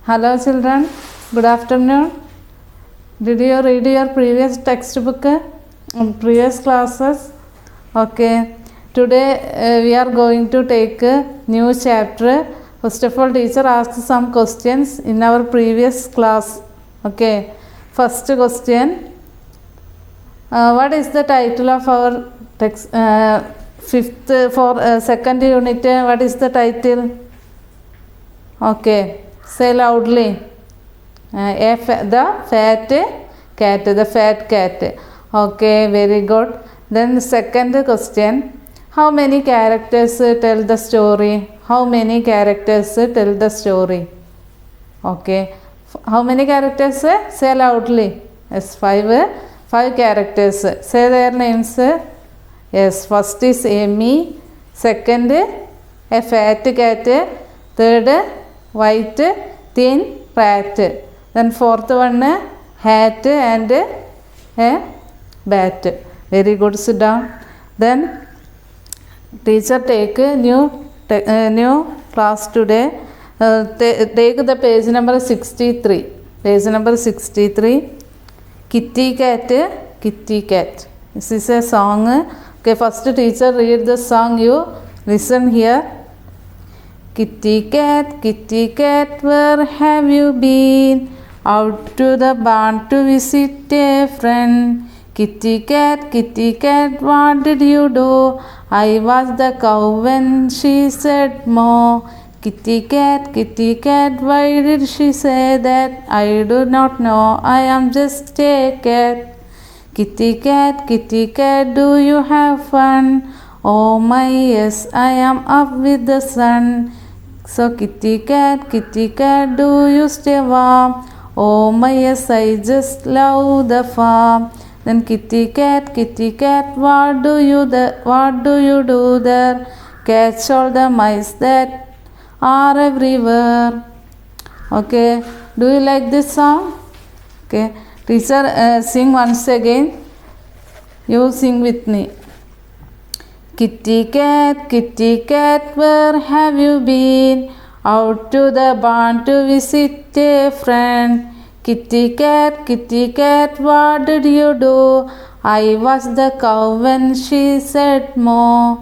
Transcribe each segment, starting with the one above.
Hello children, good afternoon. Did you read your previous textbook, previous classes? Okay. Today we are going to take a new chapter. First of all, teacher asked some questions in our previous class. Okay. First question. What is the title of our text? Second unit. What is the title? Okay. Say loudly. The fat cat. Okay, very good. Then second question. How many characters tell the story? How many characters tell the story? Okay. How many characters? Say loudly. Yes, five characters. Say their names. Yes, first is Amy. Second, a fat cat. Third, white, thin rat. Then fourth one, hat and a bat. Very good, sit down. Then teacher take new class today. Take the page number 63. Page number 63. Kitty cat. This is a song. Okay, first teacher read the song. You listen here. Kitty cat, where have you been? Out to the barn to visit a friend. Kitty cat, what did you do? I was the cow when she said moo. Kitty cat, why did she say that? I do not know, I am just a cat. Kitty cat, do you have fun? Oh my, yes, I am up with the sun. So kitty cat, do you stay warm? Oh my, yes, I just love the farm. Then kitty cat, what do you do there? Catch all the mice that are everywhere. Okay, do you like this song? Okay, teacher sing once again. You sing with me. Kitty cat, where have you been? Out to the barn to visit a friend. Kitty cat, what did you do? I was the cow when she said moo.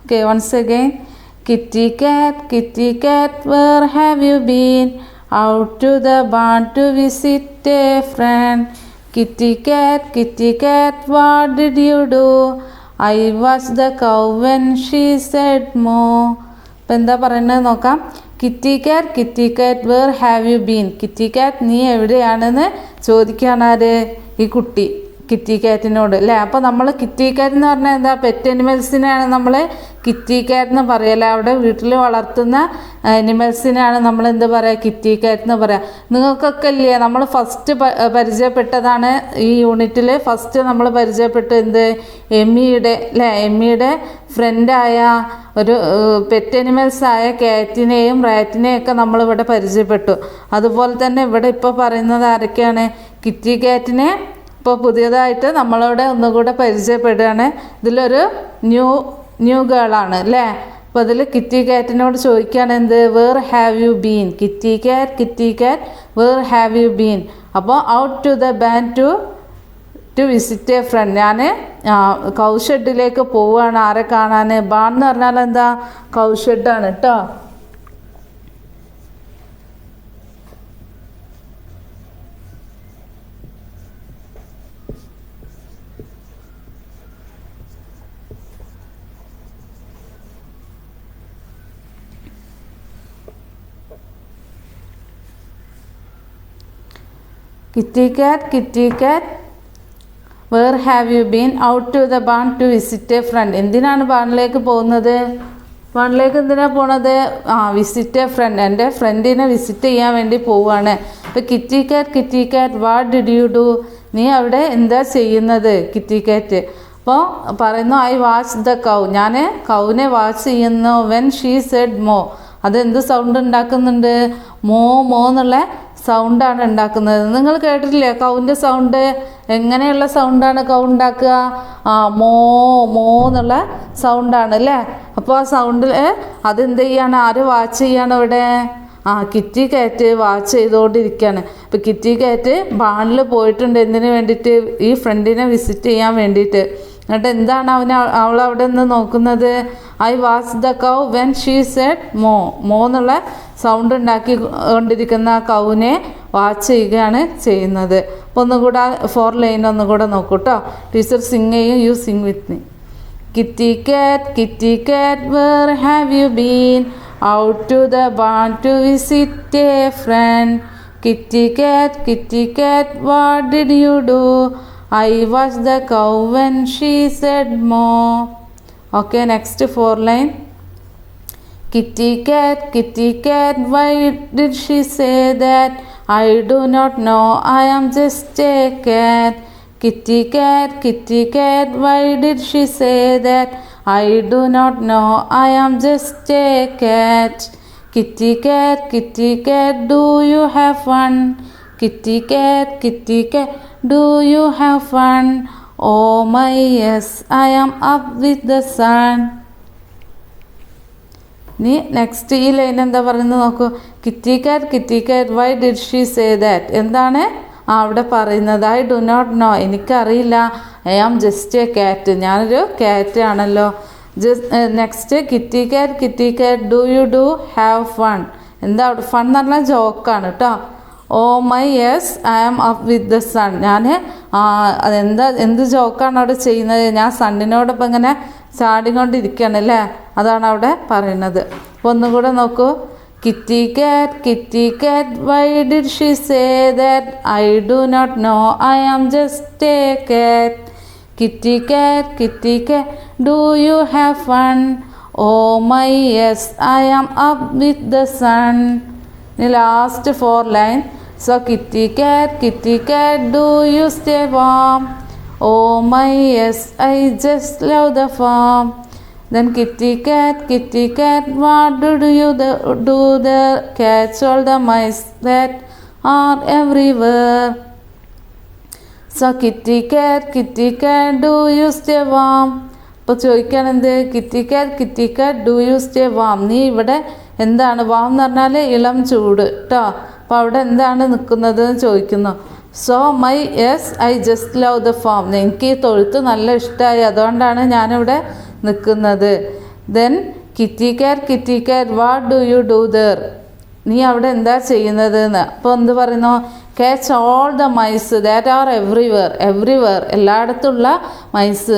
Okay, once again. Kitty cat, where have you been? Out to the barn to visit a friend. Kitty cat, what did you do? I was the cow when she said moo. ഇപ്പം എന്താ പറയുന്നത് നോക്കാം. Kitty cat where have you been. Kitty cat നീ എവിടെയാണെന്ന് ചോദിക്കുകയാണ് ആര്? ഈ കുട്ടി കിറ്റി കാറ്റിനോട് അല്ലേ. അപ്പോൾ നമ്മൾ കിറ്റി കാറ്റ് എന്ന് പറഞ്ഞാൽ എന്താ? പെറ്റ് അനിമൽസിനെയാണ് നമ്മൾ കിറ്റി കാറ്റ് എന്ന് പറയല്ലേ. അവിടെ വീട്ടിൽ വളർത്തുന്ന അനിമൽസിനെയാണ് നമ്മൾ എന്ത് പറയുക? കിറ്റി കാറ്റ് എന്ന് പറയുക. നിങ്ങൾക്കൊക്കെ ഇല്ലേ, നമ്മൾ ഫസ്റ്റ് പരിചയപ്പെട്ടതാണ് ഈ യൂണിറ്റിൽ. ഫസ്റ്റ് നമ്മൾ പരിചയപ്പെട്ടു എന്ത്? എമ്മിയുടെ ഫ്രണ്ടായ ഒരു പെറ്റ് അനിമൽസായ കാറ്റിനെയും റാറ്റിനെയൊക്കെ നമ്മളിവിടെ പരിചയപ്പെട്ടു. അതുപോലെ തന്നെ ഇവിടെ ഇപ്പോൾ പറയുന്നത് ആരൊക്കെയാണ്? കിറ്റി കാറ്റിനെ ഇപ്പോൾ പുതിയതായിട്ട് നമ്മളവിടെ ഒന്നുകൂടെ പരിചയപ്പെടുകയാണ്. ഇതിലൊരു ന്യൂ ഗേളാണ് അല്ലേ. അപ്പോൾ അതിൽ കിറ്റി കാറ്റിനോട് ചോദിക്കുകയാണ് എന്ത്? Where have you been? Kitty cat where have you been? അപ്പോൾ out to the barn to visit a friend. ഞാൻ കൗഷെഡിലേക്ക് പോവുകയാണ്. ആരെ കാണാൻ? ബാൻ എന്ന് പറഞ്ഞാൽ എന്താ? കൗഷെഡാണ് കേട്ടോ. Kitty cat, where have you been? Out to the barn to visit a friend. എന്തിനാണ് ബാണിലേക്ക് പോകുന്നത്? ബാണിലേക്ക് എന്തിനാണ് പോണത്? Visit a front. എൻ്റെ ഫ്രണ്ടിനെ വിസിറ്റ് ചെയ്യാൻ വേണ്ടി പോവുകയാണ്. അപ്പോൾ kitty Cat what did you do? നീ അവിടെ എന്താ ചെയ്യുന്നത്? കിറ്റി കാറ്റ് അപ്പോൾ പറയുന്നു ഐ വാച്ച് ദ കൗ. ഞാൻ കൗവിനെ വാച്ച് ചെയ്യുന്നു. വെൻ ഷീ സെഡ് മോ. അതെന്ത് സൗണ്ട് ഉണ്ടാക്കുന്നുണ്ട്? മോ എന്നുള്ള സൗണ്ടാണ് ഉണ്ടാക്കുന്നത്. നിങ്ങൾ കേട്ടിട്ടില്ലേ കൗവിൻ്റെ സൗണ്ട്? എങ്ങനെയുള്ള സൗണ്ടാണ് കൗ ഉണ്ടാക്കുക? മോ എന്നുള്ള സൗണ്ടാണ് അല്ലേ. അപ്പോൾ ആ സൗണ്ടിൽ അതെന്ത് ചെയ്യാണ്? ആര് വാച്ച് ചെയ്യാണ് ഇവിടെ? കിറ്റി കാറ്റ് വാച്ച് ചെയ്തുകൊണ്ടിരിക്കുകയാണ്. അപ്പോൾ കിറ്റി കാറ്റ് ബാണിൽ പോയിട്ടുണ്ട് എന്തിനു വേണ്ടിയിട്ട്? ഈ ഫ്രണ്ടിനെ വിസിറ്റ് ചെയ്യാൻ വേണ്ടിയിട്ട്. എന്നിട്ട് എന്താണ് അവൾ അവിടെ നിന്ന് നോക്കുന്നത്? I watch the cow when she said മോ. മോ എന്നുള്ള സൗണ്ട് ഉണ്ടാക്കി കൊണ്ടിരിക്കുന്ന ആ കൗവിനെ വാച്ച് ചെയ്യുകയാണ് ചെയ്യുന്നത്. അപ്പോൾ ഒന്നുകൂടെ 4 ലൈൻ ഒന്നുകൂടെ നോക്കൂ കേട്ടോ. ടീച്ചർ സിങ് ചെയ്യും, U Singh with me. Kitty cat, where have you been? Out to the barn to visit a friend. Kitty cat, what did you do? I watched the cow when she said moo. Okay, next 4 line. Kitty cat, why did she say that? I do not know, I am just a cat. Kitty cat, why did she say that? I do not know, I am just a cat. Kitty cat, do you have fun? Kitty cat, do you have fun? Oh my yes, I am up with the sun. ഇനി next ഈ line എന്താ പറയുന്നത് നോക്കൂ. Kitty cat why did she say that? എന്താണ് അവിടെ പറയുന്നത്? I do not know, എനിക്കറിയില്ല. I am just a cat, ഞാനൊരു കാറ്റ് ആണല്ലോ. Next kitty cat do you do have fun. എന്താ അവിടെ ഫൺ എന്ന് പറഞ്ഞാൽ ജോക്കാണ് കേട്ടോ. Oh my yes I am up with the sun. ഞാൻ എന്ത് ജോക്കാണ് അവിടെ ചെയ്യുന്നത്? ഞാൻ സണ്ണിനോടൊപ്പം ഇങ്ങനെ ചാടിക്കൊണ്ടിരിക്കുകയാണ് അല്ലേ, അതാണ് അവിടെ പറയുന്നത്. അപ്പോൾ ഒന്നുകൂടെ നോക്കൂ. Kitty cat, why did she say that? I do not know, I am just a cat. Kitty cat, do you have fun? Oh my yes, I am up with the sun. The last 4 line. So kitty cat, do you stay warm? Oh my yes, I just love the farm. Then kitty cat, what do you do there? Catch all the mice that are everywhere. So kitty cat, do you stay warm? അപ്പോൾ ചോദിക്കാൻ എന്ത്? Kitty cat do you stay warm. നീ ഇവിടെ എന്താണ്? Warm എന്ന് പറഞ്ഞാൽ ഇളം ചൂട് കേട്ടോ. അപ്പോൾ അവിടെ എന്താണ് നിൽക്കുന്നത് എന്ന് ചോദിക്കുന്നു. So my yes I just love the farm. എനിക്ക് ഈ തൊഴുത്ത് നല്ല ഇഷ്ടമായി, അതുകൊണ്ടാണ് ഞാനിവിടെ നിൽക്കുന്നത്. Then Kitty Cat what do you do there? നീ അവിടെ എന്താ ചെയ്യുന്നത് എന്ന്. അപ്പോൾ എന്ത് പറയുന്നു? Catch all the mice that are everywhere എല്ലായിടത്തുള്ള മൈസ്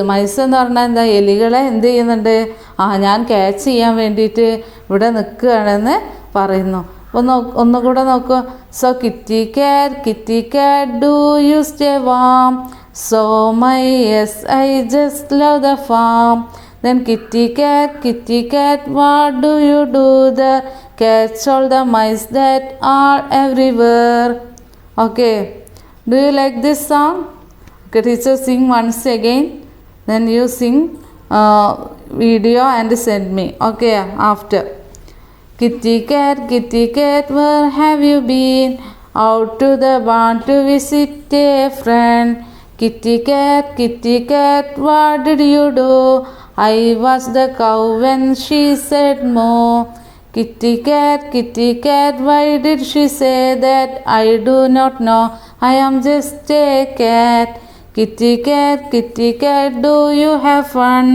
എന്ന് പറഞ്ഞാൽ എന്താ? എലികളെ എന്ത് ചെയ്യുന്നുണ്ട്? ഞാൻ ക്യാച്ച് ചെയ്യാൻ വേണ്ടിയിട്ട് ഇവിടെ നിൽക്കുകയാണെന്ന് പറയുന്നു. അപ്പോൾ ഒന്നുകൂടെ നോക്കുക. So kitty cat do you stay warm. So my yes I just love the farm. Then kitty cat, what do you do there? Catch all the mice that are everywhere. Okay, do you like this song? Okay, teacher sing once again. Then you sing video and send me. Okay, after. Kitty cat, where have you been? Out to the barn to visit a friend. Kitty cat, what did you do? I watched the cow when she said moo. Kitty cat, why did she say that? I do not know, I am just a cat. Kitty cat, do you have fun?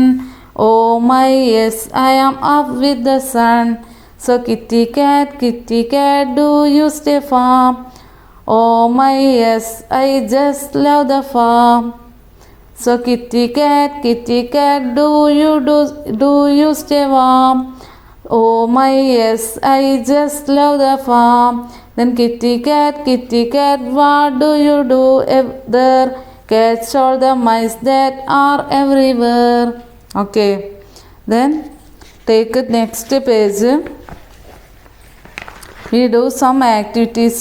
Oh my yes, I am up with the sun. So kitty cat, do you stay farm? Oh my yes, I just love the farm. So kitty cat, do you stay warm? Oh my yes, I just love the farm. Then kitty cat, what do you do there? Catch all the mice that are everywhere. Okay, then take it next page. We do some activities.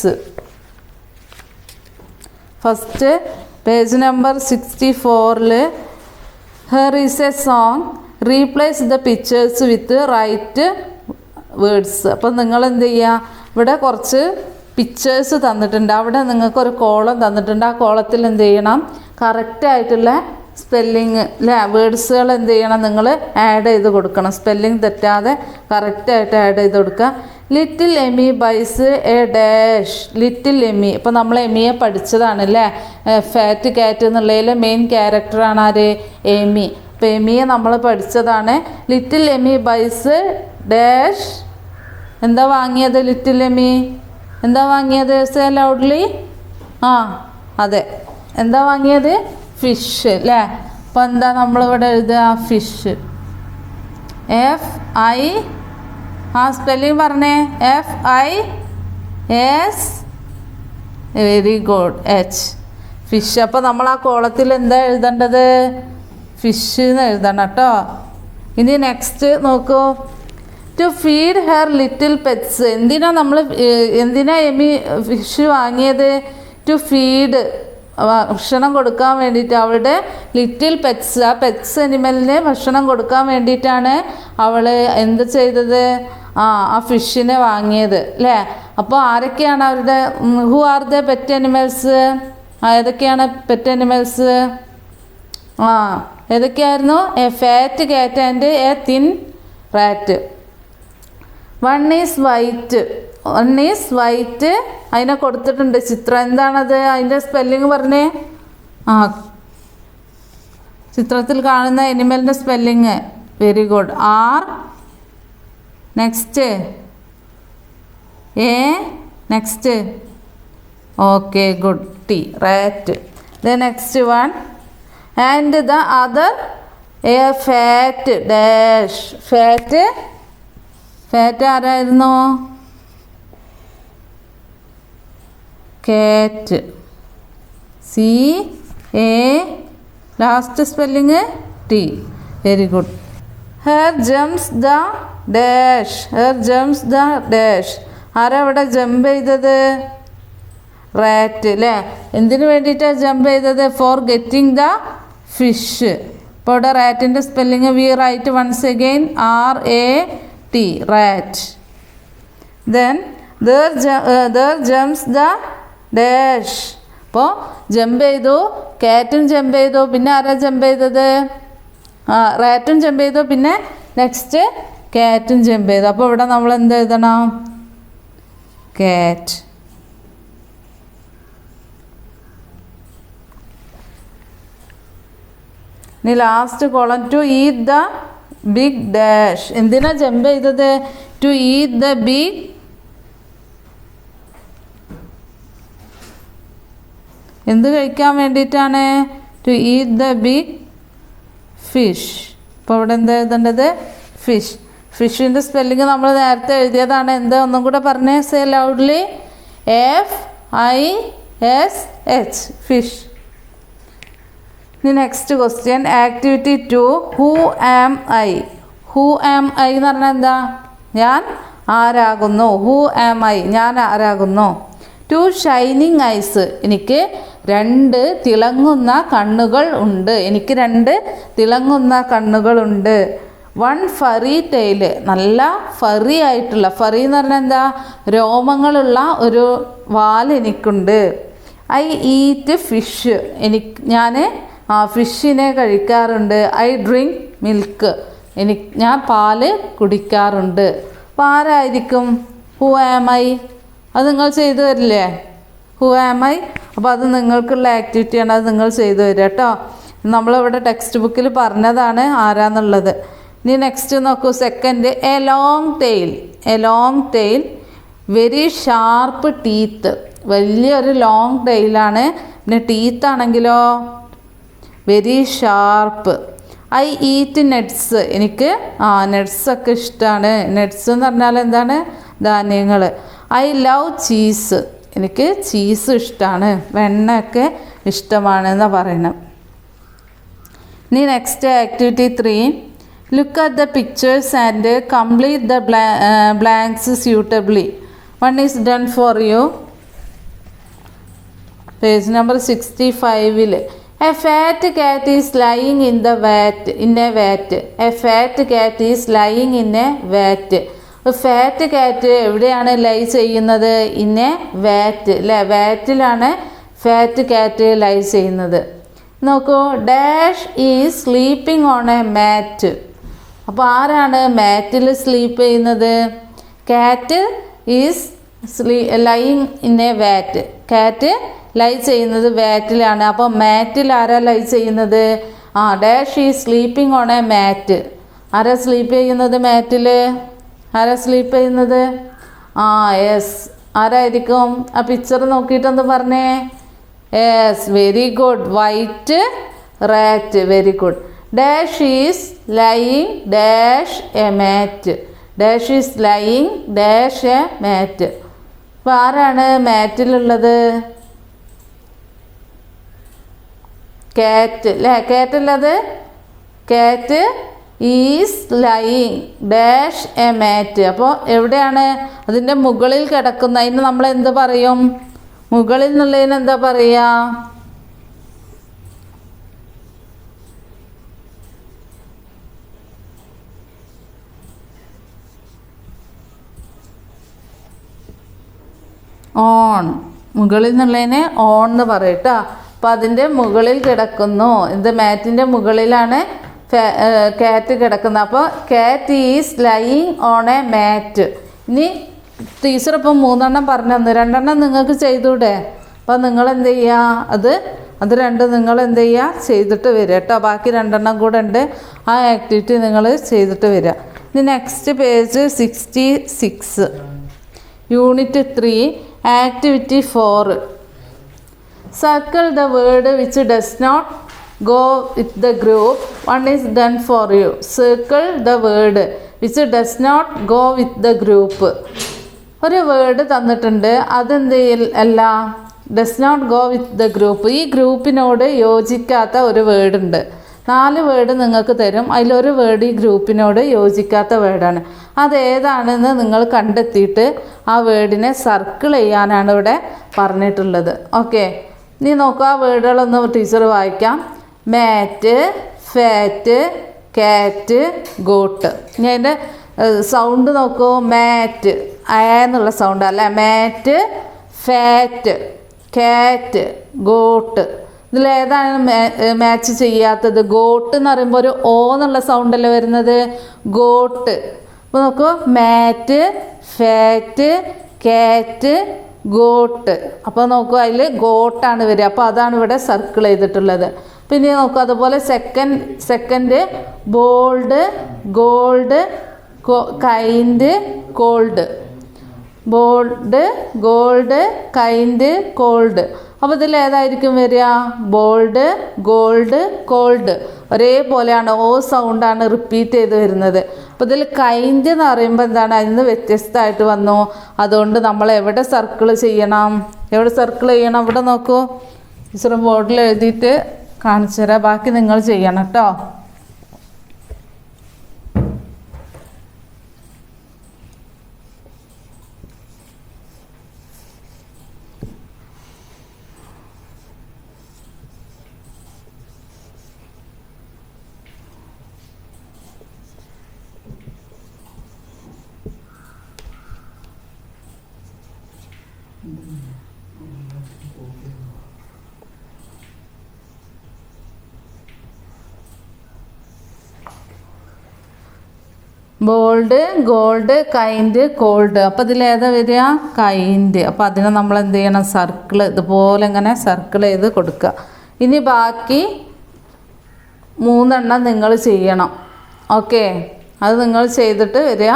First, page number 64. Here is a song. Replace the pictures with right words. അപ്പോൾ നിങ്ങൾ എന്ത് ചെയ്യുക? ഇവിടെ കുറച്ച് pictures തന്നിട്ടുണ്ട്, അവിടെ നിങ്ങൾക്കൊരു column തന്നിട്ടുണ്ട്. ആ കോളത്തിൽ എന്ത് ചെയ്യണം? കറക്റ്റായിട്ടുള്ള സ്പെല്ലിങ് വേർഡ്സുകൾ എന്ത് ചെയ്യണം? നിങ്ങൾ ആഡ് ചെയ്ത് കൊടുക്കണം. സ്പെല്ലിങ് തെറ്റാതെ കറക്റ്റായിട്ട് ആഡ് ചെയ്ത് കൊടുക്കുക. Little Emmy buys a dash. Little Emmy, ഇപ്പോൾ നമ്മൾ എമിയെ പഠിച്ചതാണ് അല്ലേ. ഫാറ്റ് കാറ്റ് എന്നുള്ളതിലെ മെയിൻ ക്യാരക്ടറാണ് ആര്? എമി. അപ്പോൾ എമിയെ നമ്മൾ പഠിച്ചതാണ്. ലിറ്റിൽ എമി ബൈസ് ഡാഷ്. എന്താ വാങ്ങിയത് ലിറ്റിൽ എമി? എന്താ വാങ്ങിയത്? Say loudly. ആ അതെ, എന്താ വാങ്ങിയത്? ഫിഷ് അല്ലേ. അപ്പോൾ എന്താ നമ്മളിവിടെ എഴുതുക? ഫിഷ്. FI. ആ സ്പെല്ലിങ് പറഞ്ഞേ. FIS. Very good. H. Fish. അപ്പോൾ നമ്മൾ ആ കോളത്തിൽ എന്താ എഴുതേണ്ടത്? ഫിഷ് എന്ന് എഴുതണം കേട്ടോ. ഇനി നെക്സ്റ്റ് നോക്കൂ. To feed her little pets. എന്തിനാ എമി ഫിഷ് വാങ്ങിയത്? ടു ഫീഡ്, ഭക്ഷണം കൊടുക്കാൻ വേണ്ടിയിട്ട്. അവളുടെ ലിറ്റിൽ പെറ്റ്സ്, ആ പെറ്റ്സ് അനിമലിന് ഭക്ഷണം കൊടുക്കാൻ വേണ്ടിയിട്ടാണ് അവൾ എന്ത് ചെയ്തത്? ആ ഫിഷിനെ വാങ്ങിയത് അല്ലേ. അപ്പോൾ ആരൊക്കെയാണ് അവരുടെ? Who are the pet animals? ഏതൊക്കെയാണ് പെറ്റ് അനിമൽസ്? ഏതൊക്കെയായിരുന്നു? A fat cat and a thin rat. One is white. അതിനെ കൊടുത്തിട്ടുണ്ട് ചിത്രം. എന്താണത്? അതിൻ്റെ സ്പെല്ലിങ് പറഞ്ഞേ. ചിത്രത്തിൽ കാണുന്ന എനിമലിൻ്റെ spelling. Very good. R. Next A. Next okay good. T. Rat. The next one. And the other a fat dash. Fat ആരായിരുന്നു? Cat. CA. Last spelling T. Very good. Her jumps the dash. ആരാ അവിടെ jump ചെയ്തത്? Rat അല്ലേ. എന്തിനു വേണ്ടിയിട്ടാണ് jump ചെയ്തത്? For getting the fish. ഇപ്പോൾ ഇവിടെ റാറ്റിൻ്റെ spelling we write once again. RAT. Rat. Then there jumps the dash. അപ്പോൾ ജമ്പ് ചെയ്തു, കാറ്റും ജമ്പ് ചെയ്തു, പിന്നെ ആരാ ജമ്പ് ചെയ്തത്? റാറ്റും ജമ്പ് ചെയ്തു, പിന്നെ നെക്സ്റ്റ് കാറ്റും ജമ്പ് ചെയ്തു. അപ്പോൾ ഇവിടെ നമ്മൾ എന്ത് എഴുതണം? കാറ്റ്. ഇനി last column. To eat the big dash. എന്തിനാ ജമ്പ് ചെയ്തത്? To eat the big. എന്ത് കഴിക്കാൻ വേണ്ടിയിട്ടാണ്? To eat the big fish. അപ്പോൾ ഇവിടെ എന്താ എഴുതേണ്ടത്? ഫിഷ്. ഫിഷിൻ്റെ സ്പെല്ലിങ് നമ്മൾ നേരത്തെ എഴുതിയതാണ്. എന്താ ഒന്നും കൂടെ പറഞ്ഞേ. Say loudly. FISH. ഫിഷ്. ഇനി next question. Activity 2. Who am I എന്ന് പറഞ്ഞാൽ എന്താ? ഞാൻ ആരാകുന്നു. ഹൂ ആം ഐ, ഞാൻ ആരാകുന്നു. 2 ഷൈനിങ് ഐസ്. എനിക്ക് 2 തിളങ്ങുന്ന കണ്ണുകൾ ഉണ്ട്. 1 ഫറി ടെയിൽ. നല്ല ഫറി ആയിട്ടുള്ള, ഫറി എന്ന് പറഞ്ഞാൽ എന്താ? രോമങ്ങളുള്ള ഒരു വാൽ എനിക്കുണ്ട്. I eat fish. ഞാൻ ഫിഷിനെ കഴിക്കാറുണ്ട്. I drink milk. ഞാൻ പാല് കുടിക്കാറുണ്ട്. അപ്പോൾ ആരായിരിക്കും? Who am I? അത് നിങ്ങൾ ചെയ്തു തരില്ലേ? Who am I. അപ്പോൾ അത് നിങ്ങൾക്കുള്ള ആക്ടിവിറ്റിയാണ്. അത് നിങ്ങൾ ചെയ്തു തരിക കേട്ടോ. നമ്മളിവിടെ ടെക്സ്റ്റ് ബുക്കിൽ പറഞ്ഞതാണ് ആരാന്നുള്ളത്. ഇനി നെക്സ്റ്റ് നോക്കൂ. Second. A long tail. Very sharp teeth. വലിയൊരു ലോങ് ടെയിലാണ്. പിന്നെ ടീത്ത് ആണെങ്കിലോ very sharp. I eat nuts. എനിക്ക് നട്ട്സൊക്കെ ഇഷ്ടമാണ്. നട്ട്സ് എന്ന് പറഞ്ഞാൽ എന്താണ്? ധാന്യങ്ങൾ. I love cheese. എനിക്ക് ചീസ് ഇഷ്ടമാണ്. വെണ്ണയൊക്കെ ഇഷ്ടമാണ് എന്നാണ് പറയണം. ഇനി next activity 3. Look at the pictures and complete the blanks suitably. 1 is done for you. Page number 65. A fat cat is lying in a vat. A fat cat is lying in a vat. Fat cat എവിടെയാണ് ലൈ ചെയ്യുന്നത്? In a വാറ്റ് അല്ലേ. വാറ്റിലാണ് fat കാറ്റ് lie ചെയ്യുന്നത്. നോക്കൂ. Dash is sleeping on a mat. അപ്പോൾ ആരാണ് മാറ്റിൽ sleep ചെയ്യുന്നത്? Cat is lying in a vat. Cat lie ചെയ്യുന്നത് വാറ്റിലാണ്. അപ്പോൾ മാറ്റിൽ ആരാ ലൈ ചെയ്യുന്നത്? Dash is sleeping on a mat. ആരാ സ്ലീപ്പ് ചെയ്യുന്നത് മാറ്റിൽ? ആരാ സ്ലീപ്പ് ചെയ്യുന്നത്? യെസ്, ആരായിരിക്കും? ആ പിക്ചർ നോക്കിയിട്ടൊന്ന് പറഞ്ഞേ. Yes, very good. White rat. Very good. Dash is lying dash a mat. Dash is lying dash a mat. അപ്പോൾ ആരാണ് മാറ്റിലുള്ളത്? കാറ്റ് അല്ലേ? കാറ്റുള്ളത്. Cat is lying dash a mat. അപ്പോൾ എവിടെയാണ്? അതിൻ്റെ മുകളിൽ കിടക്കുന്ന. അതിന് നമ്മൾ എന്ത് പറയും? മുകളിൽ നിന്നുള്ളതിന് എന്താ പറയുക? ഓൺ. മുകളിൽ നിന്നുള്ളതിന് ഓൺ എന്ന് പറയട്ടോ. അപ്പോൾ അതിൻ്റെ മുകളിൽ കിടക്കുന്നു. ഇത് മാറ്റിൻ്റെ മുകളിലാണ് കാറ്റ് കിടക്കുന്നത്. അപ്പോൾ cat is lying on a mat. ഇനി ടീച്ചർ ഇപ്പം 3 പറഞ്ഞു തന്നു. 2 നിങ്ങൾക്ക് ചെയ്തൂടെ? അപ്പോൾ നിങ്ങൾ എന്ത് ചെയ്യുക? അത് 2 നിങ്ങൾ എന്ത് ചെയ്യുക? ചെയ്തിട്ട് വരിക കേട്ടോ. ബാക്കി 2 കൂടെ ഉണ്ട്. ആ ആക്ടിവിറ്റി നിങ്ങൾ ചെയ്തിട്ട് വരിക. ഇനി next page 66, unit 3, activity 4. Circle the word which does not go with the group. One is done for you. Circle the word which does not go with the group. ഒരു വേർഡ് തന്നിട്ടുണ്ട്. അതെന്ത് അല്ല? Does not go with the group. ഈ ഗ്രൂപ്പിനോട് യോജിക്കാത്ത ഒരു word ഉണ്ട്. 4 word നിങ്ങൾക്ക് തരും. അതിലൊരു വേർഡ് ഈ ഗ്രൂപ്പിനോട് യോജിക്കാത്ത വേർഡാണ്. അതേതാണെന്ന് നിങ്ങൾ കണ്ടെത്തിയിട്ട് ആ വേർഡിനെ സർക്കിൾ ചെയ്യാനാണ് ഇവിടെ പറഞ്ഞിട്ടുള്ളത്. ഓക്കെ, ഇനി നോക്കുക. ആ വേർഡുകളൊന്ന് ടീച്ചർ വായിക്കാം. മാറ്റ്, ഫാറ്റ്, കാറ്റ്, ഗോട്ട്. ഇനി അതിൻ്റെ സൗണ്ട് നോക്കൂ. മാറ്റ് എന്നുള്ള സൗണ്ട് അല്ല. മാറ്റ്, ഫാറ്റ്, കാറ്റ്, ഗോട്ട്. ഇതിലേതാണ് മാച്ച് ചെയ്യാത്തത്? ഗോട്ട് എന്ന് പറയുമ്പോൾ ഒരു ഓ എന്നുള്ള സൗണ്ടല്ലേ വരുന്നത്? ഗോട്ട്. അപ്പോൾ നോക്കൂ. മാറ്റ്, ഫാറ്റ്, കാറ്റ്, ഗോട്ട്. അപ്പോൾ നോക്കൂ, അതിൽ ഗോട്ടാണ് വരിക. അപ്പോൾ അതാണ് ഇവിടെ സർക്കിൾ ചെയ്തിട്ടുള്ളത്. പിന്നെ നോക്കുക. അതുപോലെ second bold, gold, kind, cold. Bold, gold, kind, cold. അപ്പോൾ ഇതിൽ ഏതായിരിക്കും വരിക? Bold, gold, cold. ഒരേപോലെയാണ്. ഓ സൗണ്ടാണ് റിപ്പീറ്റ് ചെയ്ത് വരുന്നത്. അപ്പോൾ ഇതിൽ കൈൻഡ് എന്ന് പറയുമ്പോൾ എന്താണ്? അതിൽ നിന്ന് വ്യത്യസ്തമായിട്ട് വന്നു. അതുകൊണ്ട് നമ്മൾ എവിടെ സർക്കിൾ ചെയ്യണം? എവിടെ സർക്കിൾ ചെയ്യണം? ഇവിടെ നോക്കൂ. ടീച്ചർ ബോർഡിൽ എഴുതിയിട്ട് കാണിച്ചു തരാം. ബാക്കി നിങ്ങൾ ചെയ്യണം കേട്ടോ. Bold, gold, kind, cold. അപ്പോൾ ഇതിലേതാ വരിക? കൈൻഡ്. അപ്പോൾ അതിനെ നമ്മൾ എന്ത് ചെയ്യണം? സർക്കിൾ ഇതുപോലെ ഇങ്ങനെ സർക്കിൾ ചെയ്ത് കൊടുക്കുക. ഇനി ബാക്കി 3 നിങ്ങൾ ചെയ്യണം. ഓക്കെ, അത് നിങ്ങൾ ചെയ്തിട്ട് വരിക.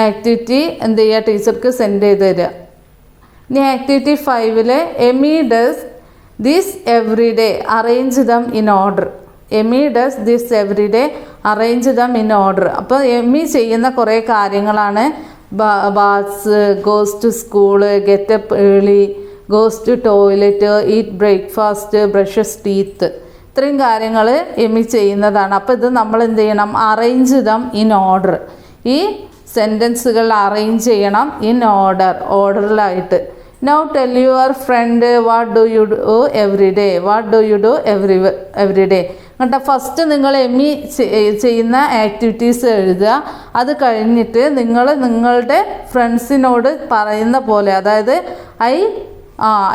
ആക്ടിവിറ്റി എന്ത് ചെയ്യുക? ടീച്ചർക്ക് സെൻഡ് ചെയ്ത് തരിക. ഇനി activity 5 Amy does this every day, arrange them in order. Amy does this every day, arrange them in order. അപ്പോൾ എമി ചെയ്യുന്ന കുറേ കാര്യങ്ങളാണ്. Baths, goes to school, get up early, goes to toilet, eat breakfast, brushes teeth. ഇത്രയും കാര്യങ്ങൾ Amy ചെയ്യുന്നതാണ്. അപ്പോൾ ഇത് നമ്മൾ എന്ത് ചെയ്യണം? Arrange them in order. ഈ സെൻറ്റൻസുകൾ അറേഞ്ച് ചെയ്യണം ഇൻ ഓർഡർ, ഓർഡറിലായിട്ട്. Now tell your friend what do you do every day. What do you do every day. എന്നിട്ട് ഫസ്റ്റ് നിങ്ങൾ എമ്മി ചെയ്യുന്ന ആക്ടിവിറ്റീസ് എഴുതുക. അത് കഴിഞ്ഞിട്ട് നിങ്ങൾ നിങ്ങളുടെ ഫ്രണ്ട്സിനോട് പറയുന്ന പോലെ, അതായത്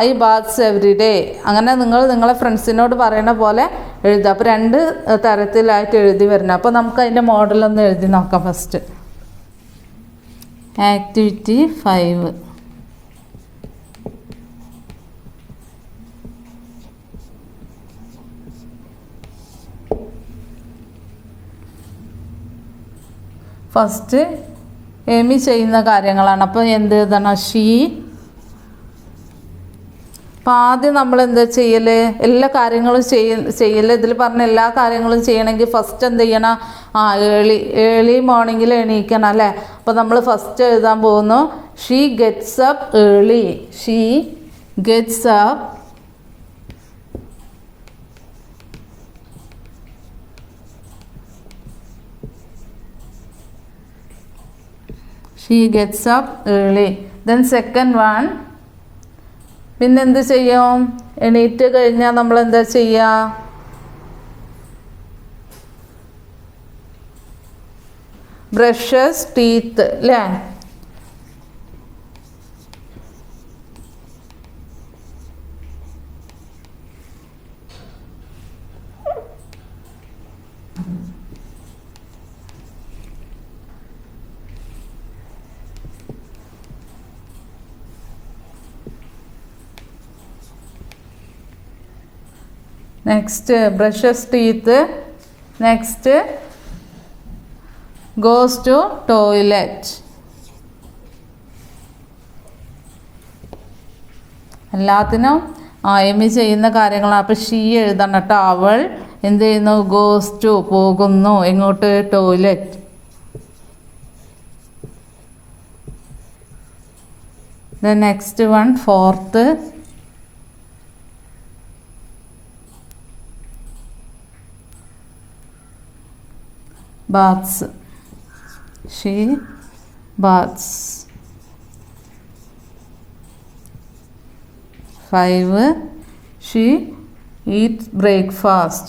ഐ ബാത്സ് എവറി ഡേ, അങ്ങനെ നിങ്ങൾ നിങ്ങളെ ഫ്രണ്ട്സിനോട് പറയുന്ന പോലെ എഴുതുക. അപ്പോൾ 2 തരത്തിലായിട്ട് എഴുതി വരണം. അപ്പോൾ നമുക്ക് അതിൻ്റെ മോഡലൊന്ന് എഴുതി നോക്കാം ഫസ്റ്റ്. ആക്ടിവിറ്റി 5. ഫസ്റ്റ് എമി ചെയ്യുന്ന കാര്യങ്ങളാണ്. അപ്പോൾ എന്ത് എഴുതണം? ഷീ. അപ്പോൾ ആദ്യം നമ്മൾ എന്താ ചെയ്യൽ? എല്ലാ കാര്യങ്ങളും ചെയ്യൽ ഇതിൽ പറഞ്ഞ എല്ലാ കാര്യങ്ങളും ചെയ്യണമെങ്കിൽ ഫസ്റ്റ് എന്ത് ചെയ്യണം? ഏർലി മോർണിംഗിൽ എണീക്കണം അല്ലേ? അപ്പോൾ നമ്മൾ ഫസ്റ്റ് എഴുതാൻ പോകുന്നു she gets up early. She gets up She gets up early. Then second one, പിന്നെന്ത് ചെയ്യും? എണീറ്റ് കഴിഞ്ഞാൽ നമ്മൾ എന്താ ചെയ്യുക? ബ്രഷസ് ടീത്ത് അല്ലേ? Next brushes teeth. Next goes to toilet. എല്ലാത്തിനും എമി ചെയ്യുന്ന കാര്യങ്ങളാണ്. അപ്പോൾ ഷീ എഴുതണം കേട്ടോ. അവൾ എന്ത് ചെയ്യുന്നു? ഗോസ് ടു പോകുന്നു. എങ്ങോട്ട്? Toilet. Then next one fourth, baths. She baths. 5, she eats breakfast.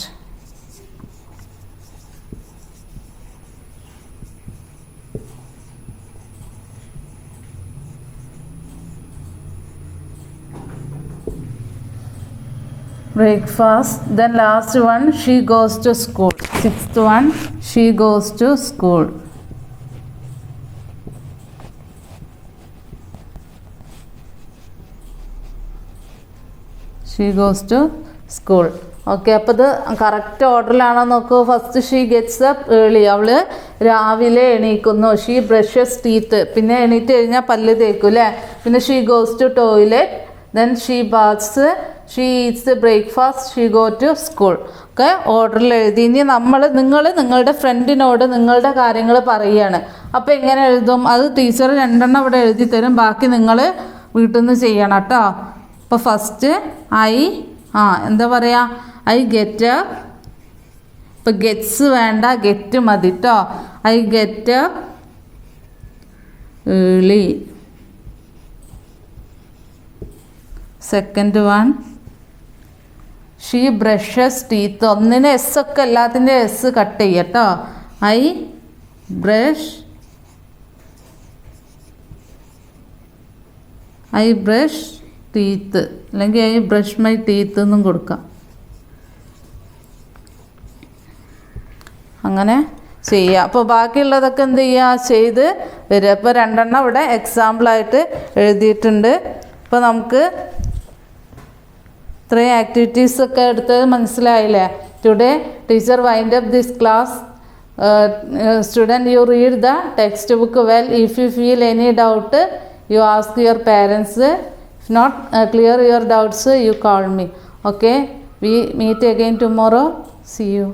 Breakfast. Then last one, she goes to school. Sixth one, she goes to school. She goes to school. Okay, അപ്പോൾ ഇത് correct ഓർഡറിലാണോ നോക്കൂ. First she gets up early, അവൾ രാവിലെ എണീക്കുന്നു. She brushes teeth, പിന്നെ എണീറ്റ് കഴിഞ്ഞാൽ പല്ല് തേക്കും അല്ലേ. പിന്നെ she goes to toilet. Then she baths, she eats breakfast, she go to school. ഒക്കെ ഓർഡറിൽ എഴുതി. ഇനി നിങ്ങൾ നിങ്ങളുടെ ഫ്രണ്ടിനോട് നിങ്ങളുടെ കാര്യങ്ങൾ പറയുകയാണ്. അപ്പോൾ എങ്ങനെ എഴുതും? അത് ടീച്ചർ 2 ഇവിടെ എഴുതി തരും, ബാക്കി നിങ്ങൾ വീട്ടിൽ നിന്ന് ചെയ്യണം കേട്ടോ. അപ്പോൾ ഫസ്റ്റ് എന്താ പറയുക? I get up. ഇപ്പോൾ ഗെറ്റ്സ് വേണ്ട, ഗെറ്റ് മതി കേട്ടോ. I get up early. Second one, she brushes teeth. ഒന്നിന് എസ് ഒക്കെ എല്ലാത്തിൻ്റെ എസ് കട്ട് ചെയ്യട്ടോ. ഐ ബ്രഷ് ടീത്ത്, അല്ലെങ്കിൽ ഐ ബ്രഷ് മൈ ടീത്ത് എന്നും കൊടുക്കാം. അങ്ങനെ ചെയ്യുക. അപ്പോൾ ബാക്കിയുള്ളതൊക്കെ എന്ത് ചെയ്യുക? ചെയ്ത് വരിക. അപ്പോൾ 2 ഇവിടെ എക്സാമ്പിളായിട്ട് എഴുതിയിട്ടുണ്ട്. അപ്പോൾ നമുക്ക് ഇത്രയും ആക്ടിവിറ്റീസൊക്കെ എടുത്തത് മനസ്സിലായില്ലേ? Today teacher wind up this class. Student, you read the text book well. If you feel any doubt, you ask your parents. If not clear your doubts, you call me. Okay, we meet again tomorrow. See you.